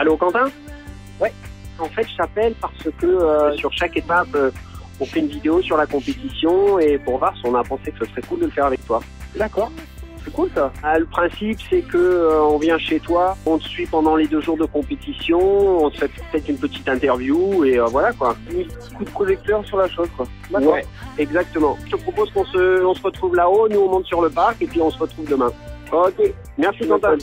Allô Quentin? Ouais. En fait, je t'appelle parce que sur chaque étape, on fait une vidéo sur la compétition et pour Vars, on a pensé que ce serait cool de le faire avec toi. D'accord. C'est cool ça. Le principe, c'est que on vient chez toi, on te suit pendant les 2 jours de compétition, on te fait peut-être une petite interview et voilà quoi. Un petit coup de projecteur sur la chose quoi. D'accord. Ouais, exactement. Je te propose qu'on se retrouve là-haut, nous on monte sur le parc et puis on se retrouve demain. Ok, merci Quentin.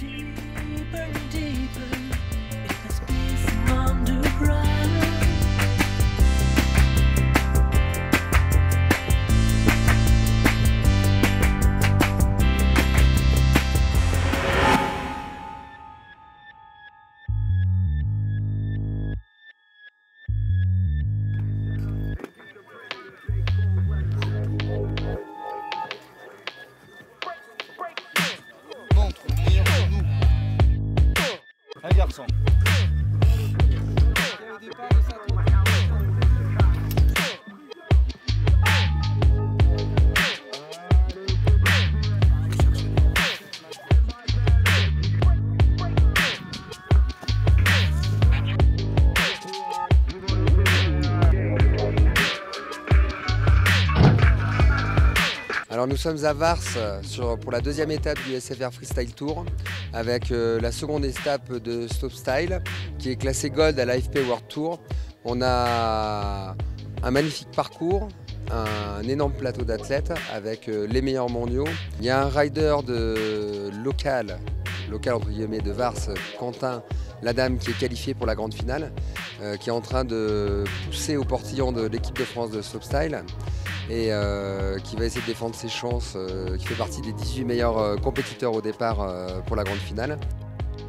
Un garçon. Alors nous sommes à Vars pour la 2e étape du SFR Freestyle Tour avec la seconde étape de Slopestyle qui est classée Gold à l'AFP World Tour. On a un magnifique parcours, un énorme plateau d'athlètes avec les meilleurs mondiaux. Il y a un rider local entre guillemets de Vars, Quentin Ladame, qui est qualifié pour la grande finale, qui est en train de pousser au portillon de l'équipe de France de Slopestyle et qui va essayer de défendre ses chances, qui fait partie des 18 meilleurs compétiteurs au départ pour la grande finale.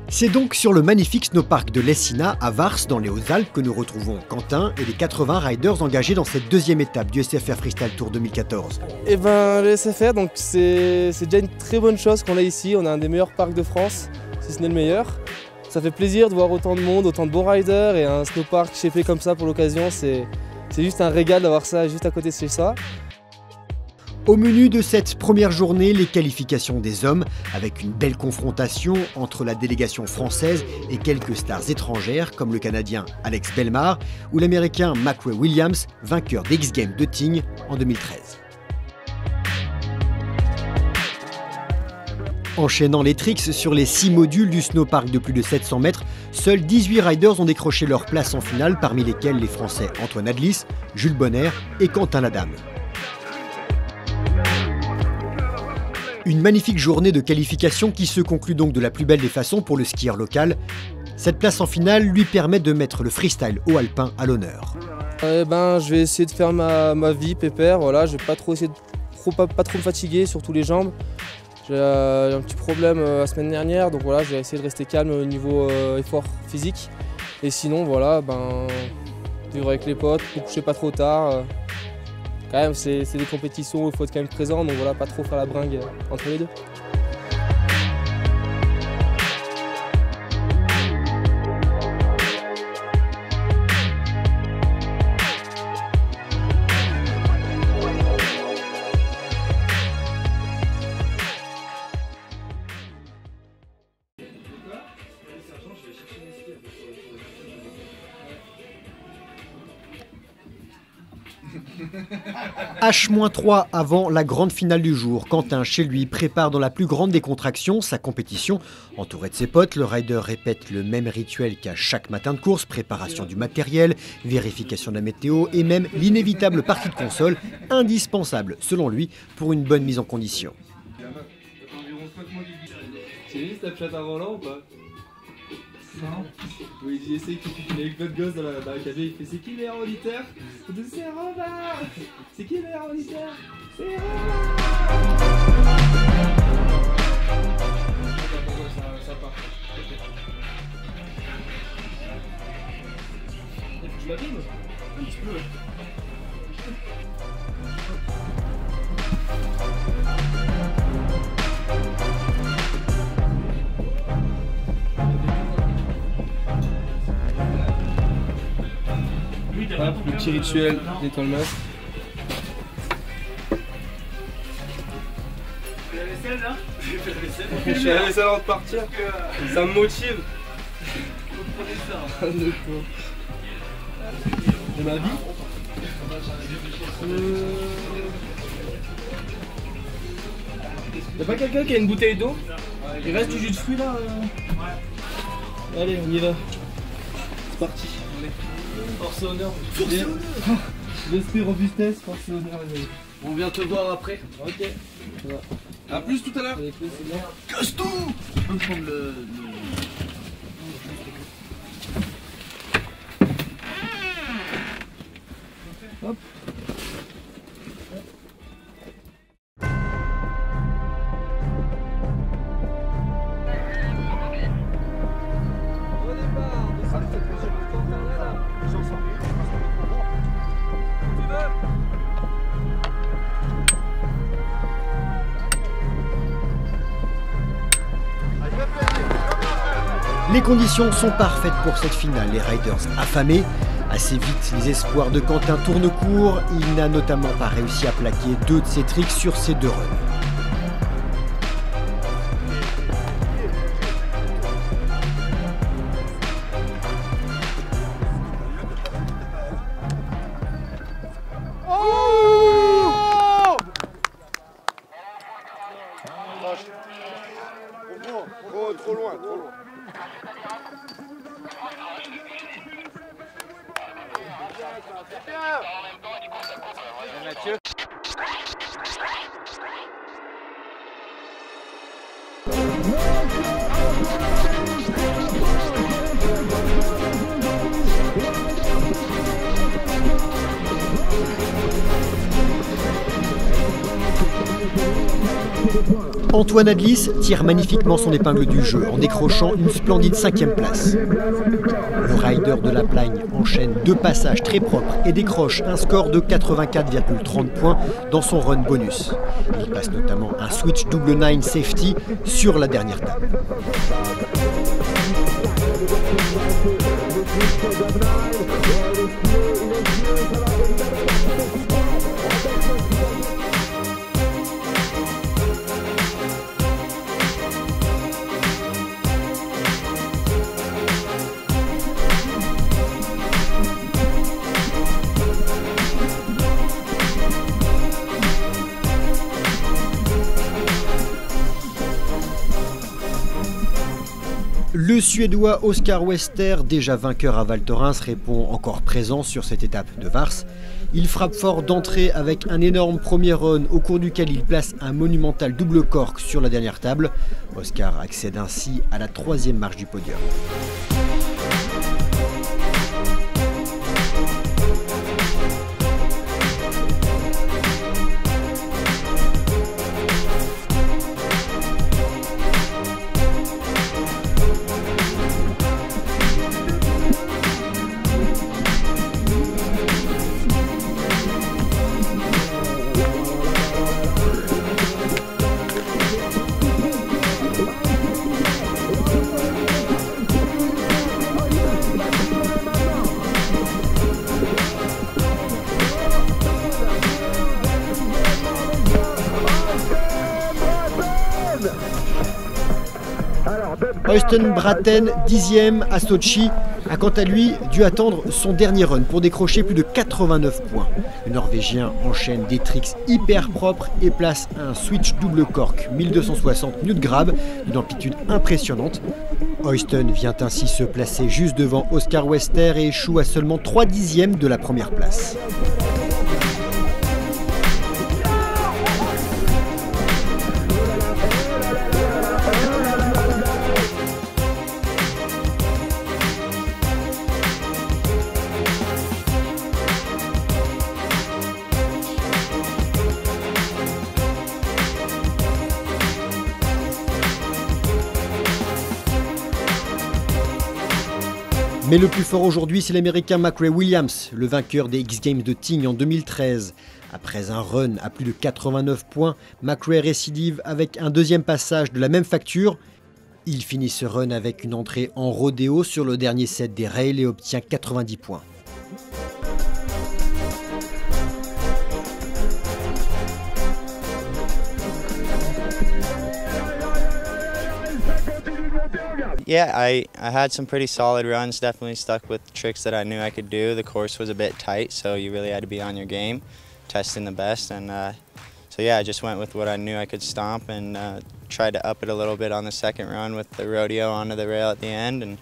C'est donc sur le magnifique snowpark de l'Essina à Vars dans les Hautes-Alpes que nous retrouvons Quentin et les 80 riders engagés dans cette 2e étape du SFR Freestyle Tour 2014. Et ben le SFR, donc c'est déjà une très bonne chose qu'on a ici. On a un des meilleurs parcs de France, si ce n'est le meilleur. Ça fait plaisir de voir autant de monde, autant de bons riders et un snowpark shapé comme ça pour l'occasion. C'est juste un régal d'avoir ça juste à côté de chez ça. Au menu de cette première journée, les qualifications des hommes, avec une belle confrontation entre la délégation française et quelques stars étrangères comme le Canadien Alex Belmar ou l'Américain McRae Williams, vainqueur des X-Games de Tignes en 2013. Enchaînant les tricks sur les 6 modules du snowpark de plus de 700 mètres, seuls 18 riders ont décroché leur place en finale, parmi lesquels les Français Antoine Adlis, Jules Bonner et Quentin Ladame. Une magnifique journée de qualification qui se conclut donc de la plus belle des façons pour le skieur local. Cette place en finale lui permet de mettre le freestyle haut alpin à l'honneur. Je vais essayer de faire ma vie pépère, voilà. Je vais pas trop essayer de pas trop me fatiguer, surtout les jambes. J'ai un petit problème la semaine dernière, donc voilà, je vais essayer de rester calme au niveau effort physique. Et sinon, voilà, vivre avec les potes, ne coucher pas trop tard. Quand même, c'est des compétitions où il faut être quand même présent, donc voilà, pas trop faire la bringue entre les deux. H-3 avant la grande finale du jour, Quentin, chez lui, prépare dans la plus grande des contractions sa compétition. Entouré de ses potes, le rider répète le même rituel qu'à chaque matin de course, préparation du matériel, vérification de la météo et même l'inévitable partie de console, indispensable selon lui pour une bonne mise en condition. J'ai vu Snapchat avant là ou pas? Non. Oui, j'ai essayé qu'il y ait avec votre gosse dans la cabine, il fait c'est qui le meilleur auditeur? C'est Robert. C'est qui le meilleur auditeur? C'est Robert. Ça part. Tu l'abîmes? Un petit peu. Hop, le petit rituel d'étoile meuf. Tu fais la vaisselle là? Je fais la vaisselle avant de partir. Ça me motive. De ma vie. Y'a pas quelqu'un qui a une bouteille d'eau? Il reste du jus de fruits là? Allez, on y va. C'est parti. Force et honneur. L'esprit robustesse, force et honneur. On vient te voir après. Ok. A plus tout à l'heure. Casse tout. Tu peux me prendre le... Hop. Les conditions sont parfaites pour cette finale. Les Riders affamés. Assez vite, les espoirs de Quentin tournent court. Il n'a notamment pas réussi à plaquer 2 de ses tricks sur ses 2 runs. Trop loin, trop loin. Mathieu. Antoine Adlis tire magnifiquement son épingle du jeu en décrochant une splendide 5e place. Le rider de la Plagne enchaîne 2 passages très propres et décroche un score de 84,30 points dans son run bonus. Il passe notamment un switch double 9 safety sur la dernière table. Le Suédois Oscar Wester, déjà vainqueur à Val Thorens, répond encore présent sur cette étape de Vars. Il frappe fort d'entrée avec un énorme premier run au cours duquel il place un monumental double cork sur la dernière table. Oscar accède ainsi à la 3e marche du podium. Øystein Bratten, 10e à Sochi, a quant à lui dû attendre son dernier run pour décrocher plus de 89 points. Le Norvégien enchaîne des tricks hyper propres et place un switch double cork 1260 newt grab d'une amplitude impressionnante. Øystein vient ainsi se placer juste devant Oscar Wester et échoue à seulement 3/10 de la première place. Mais le plus fort aujourd'hui, c'est l'Américain McRae Williams, le vainqueur des X-Games de Tignes en 2013. Après un run à plus de 89 points, McRae récidive avec un 2e passage de la même facture. Il finit ce run avec une entrée en rodéo sur le dernier set des rails et obtient 90 points. Yeah, I had some pretty solid runs, definitely stuck with tricks that I knew I could do. The course was a bit tight, so you really had to be on your game, testing the best. And so yeah, I just went with what I knew I could stomp and tried to up it a little bit on the second run with the rodeo onto the rail at the end, and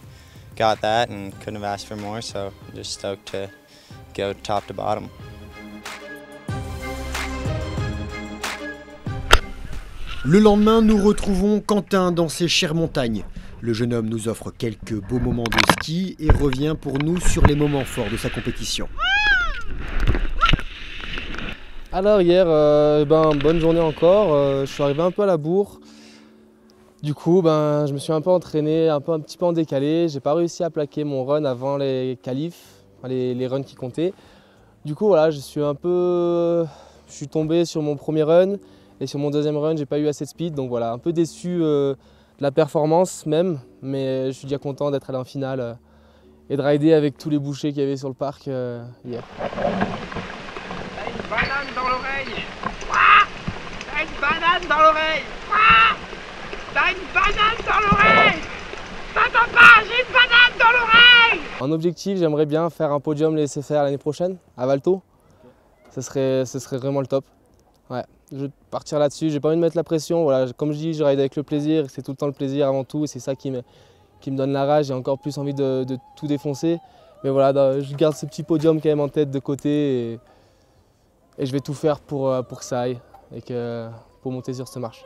got that and couldn't have asked for more, so I'm just stoked to go top to bottom. Le lendemain, nous retrouvons Quentin dans ses chères montagnes. Le jeune homme nous offre quelques beaux moments de ski et revient pour nous sur les moments forts de sa compétition. Alors hier, bonne journée encore, je suis arrivé un peu à la bourre. Du coup, je me suis un peu entraîné, un petit peu en décalé. J'ai pas réussi à plaquer mon run avant les qualifs, les runs qui comptaient. Du coup, voilà, je suis tombé sur mon premier run et sur mon deuxième run, j'ai pas eu assez de speed. Donc voilà, un peu déçu de la performance même, mais je suis déjà content d'être allé en finale et de rider avec tous les bouchers qu'il y avait sur le parc hier. T'as une banane dans l'oreille. T'as une banane dans l'oreille. T'as une banane dans l'oreille. T'entends pas, j'ai une banane dans l'oreille. En objectif, j'aimerais bien faire un podium les SFR l'année prochaine, à Valto. Ce serait vraiment le top. Ouais, je vais partir là-dessus, j'ai pas envie de mettre la pression. Voilà, comme je dis, je ride avec le plaisir, c'est tout le temps le plaisir avant tout, et c'est ça qui me donne la rage. J'ai encore plus envie de tout défoncer. Mais voilà, je garde ce petit podium quand même en tête de côté, et je vais tout faire pour que ça aille, et pour monter sur cette marche.